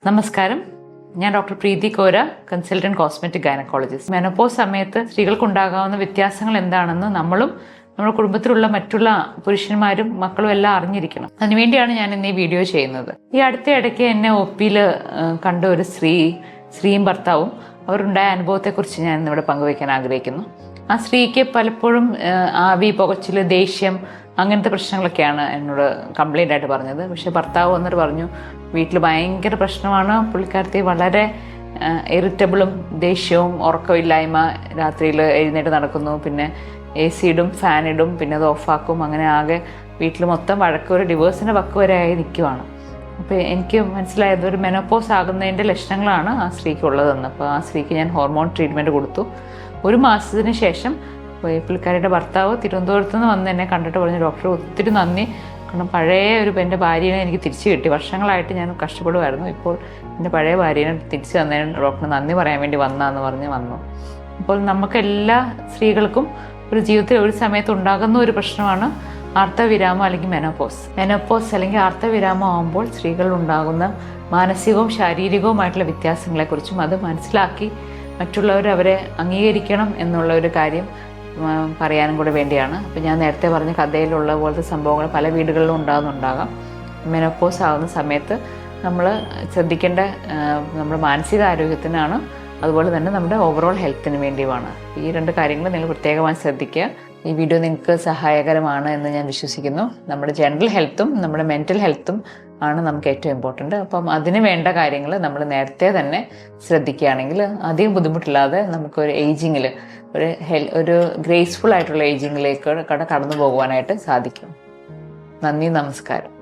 നമസ്കാരം, ഞാൻ ഡോക്ടർ പ്രീതി കോര, consultant cosmetic gynaecologist. Menopause സമയത്ത് സ്ത്രീകൾക്കുണ്ടാകാവുന്ന വ്യത്യാസങ്ങൾ എന്താണെന്ന് നമ്മളും നമ്മുടെ കുടുംബത്തിലുള്ള മറ്റുള്ള പുരുഷന്മാരും മക്കളും എല്ലാം അറിഞ്ഞിരിക്കണം. അതിനുവേണ്ടിയാണ് ഞാൻ ഇന്ന് ഈ വീഡിയോ ചെയ്യുന്നത്. ഈ അടുത്ത ഇടയ്ക്ക് എന്നെ ഒപ്പിയിൽ കണ്ട ഒരു സ്ത്രീയും ഭർത്താവും അവരുണ്ടായ അനുഭവത്തെക്കുറിച്ച് ഞാൻ ഇന്നിവിടെ പങ്കുവയ്ക്കാൻ ആഗ്രഹിക്കുന്നു. ആ സ്ത്രീക്ക് പലപ്പോഴും ആവി, പുകച്ചിൽ, ദേഷ്യം അങ്ങനത്തെ പ്രശ്നങ്ങളൊക്കെയാണ് എന്നോട് കംപ്ലൈൻ്റ് ആയിട്ട് പറഞ്ഞത്. പക്ഷെ ഭർത്താവ് വന്നിട്ട് പറഞ്ഞു, വീട്ടിൽ ഭയങ്കര പ്രശ്നമാണ്, പുള്ളിക്കാരത്തി വളരെ ഇറിറ്റബിളും ദേഷ്യവും ഉറക്കമില്ലായ്മ, രാത്രിയിൽ എഴുന്നേറ്റ് നടക്കുന്നു, പിന്നെ AC ഇടും, ഫാൻ ഇടും, പിന്നെ അത് ഓഫാക്കും, അങ്ങനെ ആകെ വീട്ടിൽ മൊത്തം വഴക്ക്, ഒരു ഡിവോഴ്സിൻ്റെ വക്ക് വരെ ആയി നിൽക്കുവാണ്. അപ്പോൾ എനിക്ക് മനസ്സിലായത് ഒരു മെനോപോസ് ആകുന്നതിൻ്റെ ലക്ഷണങ്ങളാണ് ആ സ്ത്രീക്ക് ഉള്ളതെന്ന്. അപ്പോൾ ആ സ്ത്രീക്ക് ഞാൻ ഹോർമോൺ ട്രീറ്റ്മെൻറ്റ് കൊടുത്തു. 1 മാസത്തിന് ശേഷം പുള്ളിക്കാരിയുടെ ഭർത്താവ് തിരുവനന്തപുരത്ത് നിന്ന് വന്ന് എന്നെ കണ്ടിട്ട് പറഞ്ഞു, ഡോക്ടർ ഒത്തിരി നന്ദി, കാരണം പഴയ എൻ്റെ ഭാര്യനെ എനിക്ക് തിരിച്ചു കിട്ടി. വർഷങ്ങളായിട്ട് ഞാൻ കഷ്ടപ്പെടുമായിരുന്നു, ഇപ്പോൾ എൻ്റെ പഴയ ഭാര്യനെ തിരിച്ചു തന്നതിന് ഡോക്ടറിന് നന്ദി പറയാൻ വേണ്ടി വന്നു. അപ്പോൾ നമുക്കെല്ലാ സ്ത്രീകൾക്കും ഒരു ജീവിതത്തിൽ ഒരു സമയത്ത് ഉണ്ടാകുന്ന ഒരു പ്രശ്നമാണ് ആർത്തവിരാമം അല്ലെങ്കിൽ മെനോപോസ് അല്ലെങ്കിൽ ആർത്തവിരാമം ആകുമ്പോൾ സ്ത്രീകളിൽ ഉണ്ടാകുന്ന മാനസികവും ശാരീരികവുമായിട്ടുള്ള വ്യത്യാസങ്ങളെക്കുറിച്ചും അത് മനസ്സിലാക്കി മറ്റുള്ളവർ അവരെ അംഗീകരിക്കണം എന്നുള്ള ഒരു കാര്യം പറയാനും കൂടെ വേണ്ടിയാണ്. അപ്പോൾ ഞാൻ നേരത്തെ പറഞ്ഞ കഥയിലുള്ള പോലത്തെ സംഭവങ്ങൾ പല വീടുകളിലും ഉണ്ടാകാം. മെനോപോസ് ആകുന്ന സമയത്ത് നമ്മൾ ശ്രദ്ധിക്കേണ്ട നമ്മുടെ മാനസികാരോഗ്യത്തിനാണ്, അതുപോലെ തന്നെ നമ്മുടെ ഓവറോൾ ഹെൽത്തിന് വേണ്ടിയുമാണ്. ഈ 2 കാര്യങ്ങൾ നിങ്ങൾ പ്രത്യേകമായി ശ്രദ്ധിക്കുക. ഈ വീഡിയോ നിങ്ങൾക്ക് സഹായകരമാണ് എന്ന് ഞാൻ വിശ്വസിക്കുന്നു. നമ്മുടെ ജനറൽ ഹെൽത്തും നമ്മുടെ മെൻ്റൽ ഹെൽത്തും ആണ് നമുക്ക് ഏറ്റവും ഇമ്പോർട്ടൻ്റ്. അപ്പം അതിന് വേണ്ട കാര്യങ്ങൾ നമ്മൾ നേരത്തെ തന്നെ ശ്രദ്ധിക്കുകയാണെങ്കിൽ അധികം ബുദ്ധിമുട്ടില്ലാതെ നമുക്കൊരു ഏജിങ്ങിൽ ഒരു ഗ്രേസ്ഫുൾ ആയിട്ടുള്ള ഏജിങ്ങിലേക്ക് കടന്നു പോകുവാനായിട്ട് സാധിക്കും. നന്ദി, നമസ്കാരം.